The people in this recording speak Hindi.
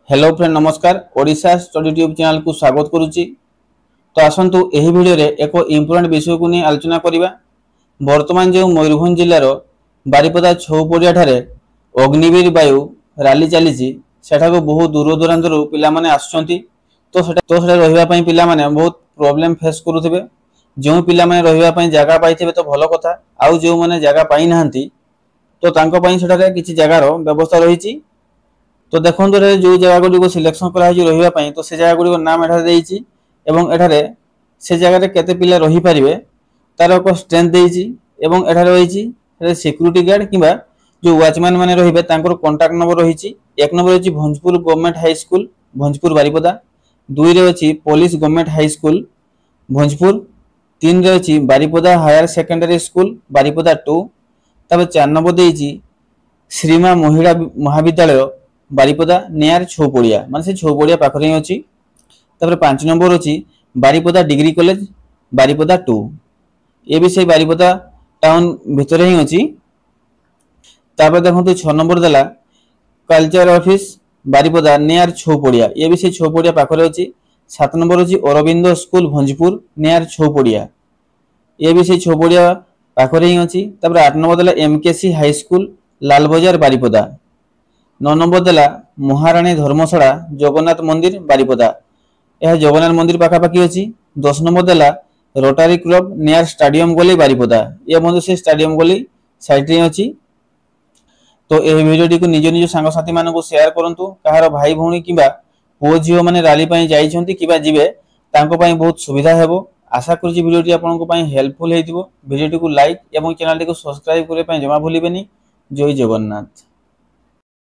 हेलो फ्रेंड नमस्कार ओडिशा स्टडी ट्यूब चैनल को स्वागत करुच्ची। तो आसतु यह वीडियो रे एक इम्पोर्टेंट विषय को नहीं आलोचना करिबा। वर्तमान जो मयूरभंज जिलार बारिपदा छौपड़िया ठारे अग्निवीर वायु रैली चली सेठाको बहुत दूर दूरांतर पिला माने आसुचंती। तो सेटा रहिबा पई पिला माने बहुत प्रॉब्लम फेस करुथिबे। जो पिला माने रहिबा पई जगह पाइथिबे तो भलो कथा, आउ जो माने जगह पाइ नाहंती तो तांको पई सेठारे किछि जगार व्यवस्था रहिछि। तो देखो जो जगह गुड़ी को सिलेक्शन कराई तो से जगह गुड़ी नाम एठारे एवं एठारे से जगह केते पिला रही पारिबे तार एक स्ट्रेंथ देइछि एवं एठारे रहिछि सिक्यूरिटी गार्ड किबा जो वॉचमैन माने रहिबे तांकर कांटेक्ट नंबर रहिछि। एक नंबर अछि Bhanjpur government high school Bhanjpur Baripada, 2 रे अछि police government high school Bhanjpur, 3 रे अछि Baripada higher secondary school Baripada 2, तबे 4 नंबर देइछि श्रीमा महिला महाविद्यालय बारिपदा नियर छौपड़िया माने से छौपड़िया पाखरे अछि। तबरे 5 नंबर अछि बारिपदा डिग्री कॉलेज बारिपदा 2, ये भी से बारिपदा टाउन भितर ही अछि। तापर देखंतु 6 नंबर देला कल्चर ऑफिस बारिपदा नियर छौपड़िया, ये भी से छौपड़िया पाखरे अछि। 7 नंबर अछि अरविंद स्कूल भंजपुर नियर छौपड़िया, ये भी से छौपड़िया पाखरे ही अछि। तापर 8 नंबर देला एमकेसी हाई स्कूल लाल बाजार बारिपदा। 9 नंबर देला महारानी धर्मशाला जगन्नाथ मंदिर बारिपदा, यह जगन्नाथ मंदिर पाखापाखि अछि। 10 नंबर देला रोटारी क्लब नियर स्टेडियम गली बारिपदा, यह बंधु से स्टेडियम गली साइड रे अछि। तो यह वीडियो को निज निज सांग साथी मानको शेयर करंतु। कहार भाई भौणी किबा पुओ झियो माने रैली पई जाइछंती किबा जिवे तांको पई बहुत सुविधा हेबो। आशा करूची वीडियोटी आपनको पई हेल्पफुल हेतिबो। वीडियोटी को लाइक एवं चैनल को सब्सक्राइब करे पई जमा भूलिबेनी। जय जगन्नाथ।